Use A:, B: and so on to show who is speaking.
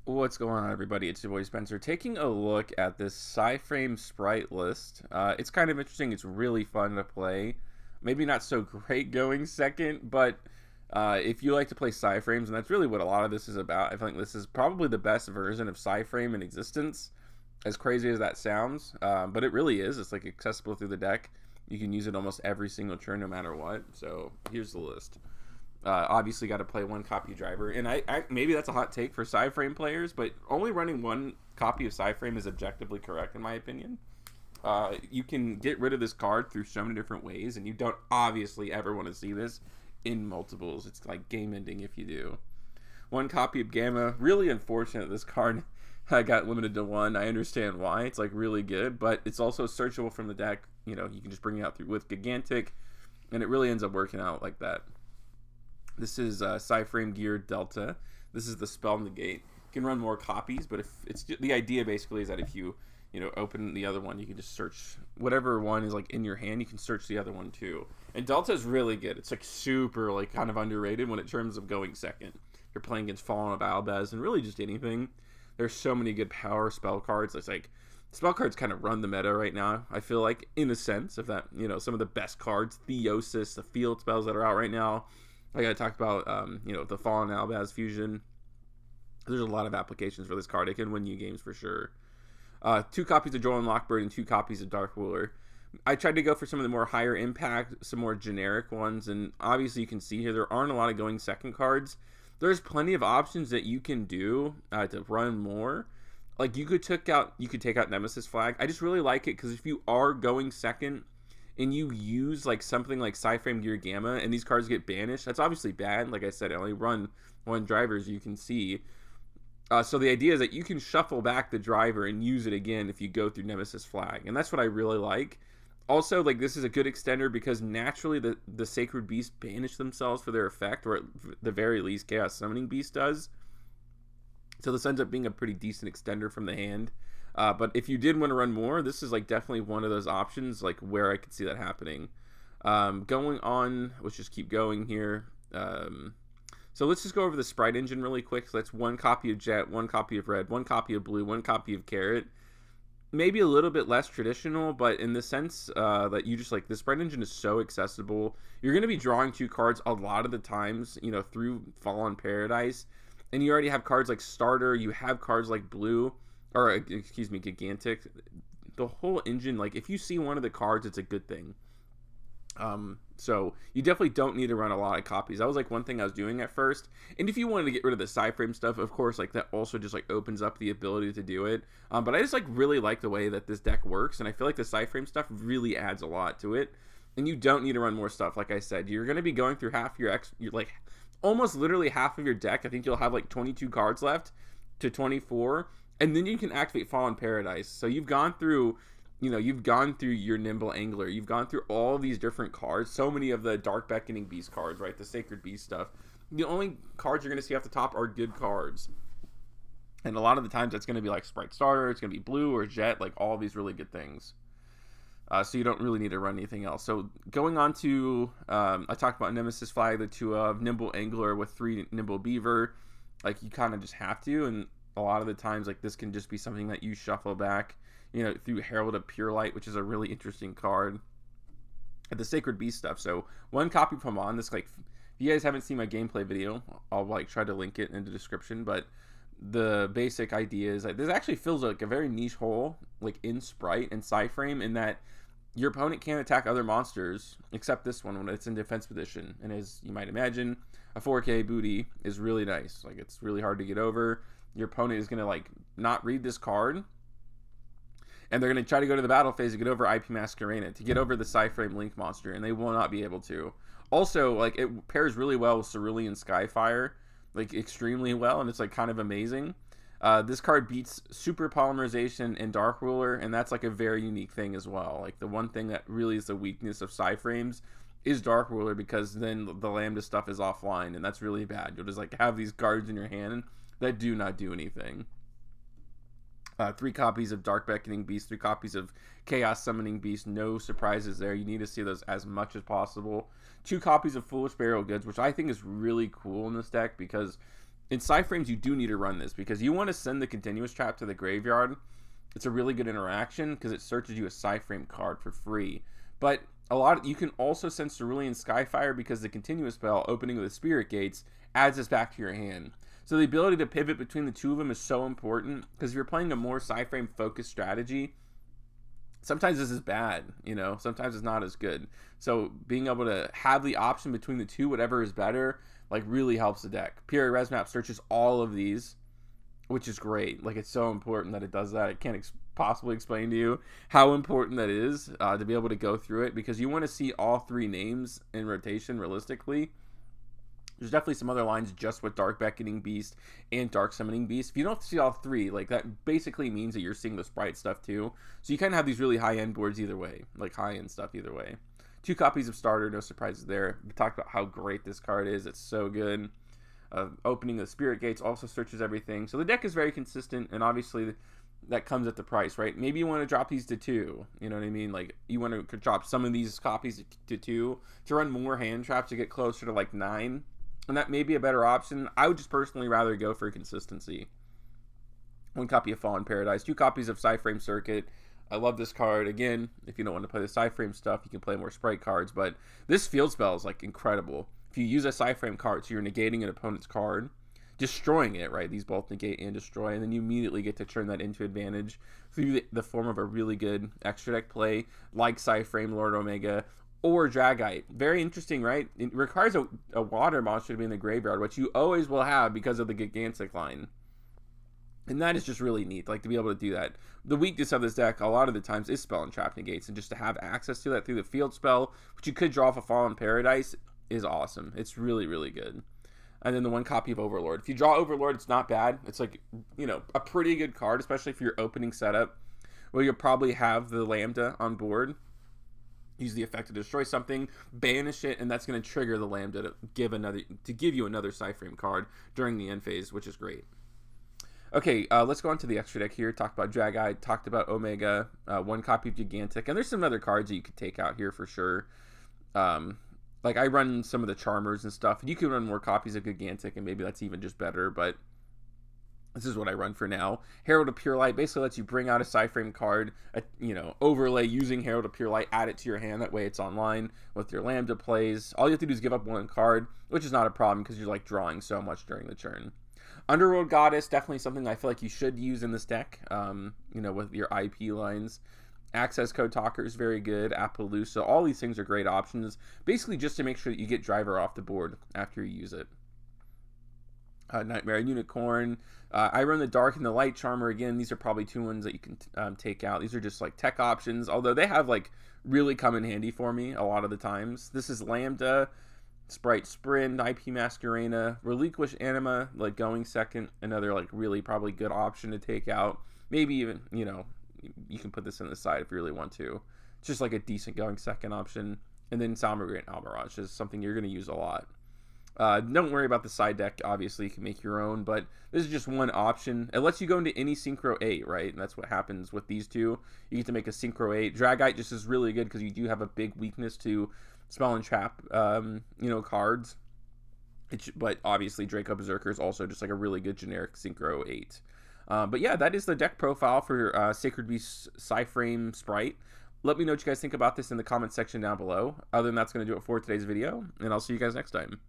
A: What's going on, everybody? It's your boy Spencer taking a look at this Psy-Frame Spright list. It's kind of interesting. It's really fun to play. Maybe not so great going second, but if you like to play Psy-Frames, and that's really what a lot of this is about, I think this is probably the best version of Psy-Frame in existence, as crazy as that sounds. But it really is. It's like accessible through the deck. You can use it almost every single turn, no matter what. So here's the list. Obviously, got to play one copy of driver, and I maybe that's a hot take for Psy-Frame players, but only running one copy of Psy-Frame is objectively correct in my opinion. You can get rid of this card through so many different ways, and you don't obviously ever want to see this in multiples. It's like game ending if you do. One copy of Gamma, really unfortunate this card got limited to one. I understand why. It's like really good, but it's also searchable from the deck. You know, you can just bring it out through with Gigantic, and it really ends up working out like that. This is Psy-Frame Gear Delta. This is the Spell Negate. You can run more copies, but if it's the idea basically is that if you open the other one, you can just search whatever one is like in your hand. You can search the other one too. And Delta is really good. It's like super like kind of underrated when in terms of going second. You're playing against Fallen of Albaz and really just anything. There's so many good power spell cards. It's like spell cards kind of run the meta right now. I feel like in a sense of that, some of the best cards, Theosis, the field spells that are out right now. Like I talked about, the Fallen Albaz fusion. There's a lot of applications for this card. It can win you games for sure. 2 copies of Joel and Lockbird and 2 copies of Dark Ruler. I tried to go for some of the more higher impact, some more generic ones, and obviously you can see here there aren't a lot of going second cards. There's plenty of options that you can do to run more. Like you could take out Nemesis Flag. I just really like it because if you are going second and you use like something like Psy-Frame Gear Gamma and these cards get banished, that's obviously bad. Like I said, I only run one driver, as you can see. So the idea is that you can shuffle back the driver and use it again if you go through Nemesis Flag, and that's what I really like. Also, like this is a good extender because naturally the Sacred Beast banish themselves for their effect, or at the very least Chaos Summoning Beast does. So this ends up being a pretty decent extender from the hand. But if you did want to run more, this is like definitely one of those options, like where I could see that happening. Going on, let's just keep going here. So let's just go over the Spright engine really quick. So that's 1 copy of Jet, 1 copy of Red, 1 copy of Blue, 1 copy of Carrot. Maybe a little bit less traditional, but in the sense that you just like the Spright engine is so accessible. You're going to be drawing 2 cards a lot of the times, through Fallen Paradise. And you already have cards like Starter, you have cards like Blue. Or, excuse me, Gigantic. The whole engine, like, if you see one of the cards, it's a good thing. So, you definitely don't need to run a lot of copies. That was, like, one thing I was doing at first. And if you wanted to get rid of the Psy-Frame stuff, of course, like, that also just, like, opens up the ability to do it. But I just, like, really like the way that this deck works. And I feel like the Psy-Frame stuff really adds a lot to it. And you don't need to run more stuff, like I said. You're going to be going through half your like, almost literally half of your deck. I think you'll have, like, 22 cards left to 24. And then you can activate Fallen Paradise. So you've gone through, your Nimble Angler. You've gone through all these different cards. So many of the Dark Beckoning Beast cards, right? The Sacred Beast stuff. The only cards you're going to see off the top are good cards. And a lot of the times that's going to be like Spright Starter. It's going to be Blue or Jet. Like all these really good things. So you don't really need to run anything else. So going on to, I talked about Nemesis Flag, the 2 of Nimble Angler with 3 Nimble Beaver. Like you kind of just have to. And a lot of the times, like this can just be something that you shuffle back, through Herald of Pure Light, which is a really interesting card. And the Sacred Beast stuff. So 1 copy from on this, like, if you guys haven't seen my gameplay video, I'll like try to link it in the description. But the basic idea is that this actually feels like a very niche hole, like in Spright and Psy-Frame, in that your opponent can't attack other monsters except this one when it's in defense position. And as you might imagine, a 4K booty is really nice. Like it's really hard to get over. Your opponent is going to like not read this card, and they're going to try to go to the battle phase to get over IP Masquerade, to get over the Psy-Frame Link monster, and they will not be able to. Also, like it pairs really well with Cerulean Skyfire, like extremely well, and it's like kind of amazing. This card beats Super Polymerization and Dark Ruler, and that's like a very unique thing as well. Like the one thing that really is the weakness of Psy-Frames is Dark Ruler, because then the Lambda stuff is offline, and that's really bad. You'll just like have these cards in your hand that do not do anything. 3 copies of Dark Beckoning Beast, 3 copies of Chaos Summoning Beast. No surprises there. You need to see those as much as possible. 2 copies of Foolish Burial Goods, which I think is really cool in this deck because in Psy-Frames, you do need to run this because you want to send the continuous trap to the graveyard. It's a really good interaction because it searches you a Psy-Frame card for free. But you can also send Cerulean Skyfire because the continuous spell, opening with the Spirit Gates, adds this back to your hand. So the ability to pivot between the two of them is so important because if you're playing a more Psy-Frame focused strategy, sometimes this is bad, sometimes it's not as good. So being able to have the option between the two, whatever is better, like really helps the deck. Pure Res Map searches all of these, which is great. Like, it's so important that it does that. I can't possibly explain to you how important that is to be able to go through it, because you want to see all three names in rotation realistically. There's definitely some other lines just with Dark Beckoning Beast and Dark Summoning Beast. If you don't see all three, like, that basically means that you're seeing the Spright stuff too. So you kind of have these really high-end boards either way, like high-end stuff either way. 2 copies of Starter, no surprises there. We talked about how great this card is. It's so good. Opening the Spirit Gates also searches everything. So the deck is very consistent, and obviously that comes at the price, right? Maybe you want to drop these to 2. You know what I mean? Like, you want to drop some of these copies to 2 to run more hand traps to get closer to like 9. And that may be a better option. I would just personally rather go for consistency. 1 copy of Fallen Paradise, 2 copies of Psy-Frame Circuit. I love this card. Again, if you don't want to play the Psy-Frame stuff, you can play more Spright cards. But this field spell is like incredible. If you use a Psy-Frame card, so you're negating an opponent's card, destroying it, right? These both negate and destroy, and then you immediately get to turn that into advantage through the form of a really good extra deck play, like Psy-Frame, Lord Omega, or Dragite. Very interesting, right? It requires a water monster to be in the graveyard, which you always will have because of the Gigantic line. And that is just really neat, like, to be able to do that. The weakness of this deck, a lot of the times, is Spell and Trap Negates, and just to have access to that through the field spell, which you could draw off a Fallen Paradise, is awesome. It's really, really good. And then the 1 copy of Overlord. If you draw Overlord, it's not bad. It's like, a pretty good card, especially for your opening setup, where you'll probably have the Lambda on board. Use the effect to destroy something, banish it, and that's going to trigger the Lambda to give you another Psy-Frame card during the end phase, which is great. Okay, let's go on to the extra deck here. Talked about Dragite, talked about Omega, 1 copy of Gigantic, and there's some other cards that you could take out here for sure. Like, I run some of the Charmers and stuff, and you can run more copies of Gigantic, and maybe that's even just better, but this is what I run for now. Herald of Pure Light basically lets you bring out a Psy-Frame card, overlay using Herald of Pure Light, add it to your hand. That way it's online with your Lambda plays. All you have to do is give up 1 card, which is not a problem because you're, like, drawing so much during the turn. Underworld Goddess, definitely something I feel like you should use in this deck, with your IP lines. Access Code Talker is very good. Appaloosa, all these things are great options, basically just to make sure that you get Driver off the board after you use it. Nightmare Unicorn. I run the Dark and the Light Charmer. Again, these are probably 2 ones that you can take out. These are just like tech options, although they have like really come in handy for me a lot of the times. This is Lambda, Spright Sprint, IP Masquerena, Relinquish Anima, like going second, another like really probably good option to take out. Maybe even, you can put this on the side if you really want to. It's just like a decent going second option. And then Salmogrant Almirage is something you're going to use a lot. Don't worry about the side deck. Obviously, you can make your own, but this is just one option. It lets you go into any Synchro 8, right? And that's what happens with these two. You get to make a Synchro 8. Dragite just is really good because you do have a big weakness to Spell and Trap, cards. But obviously, Draco Berserker is also just like a really good generic Synchro 8. But yeah, that is the deck profile for Sacred Beast Psy-Frame Spright. Let me know what you guys think about this in the comment section down below. Other than that's going to do it for today's video, and I'll see you guys next time.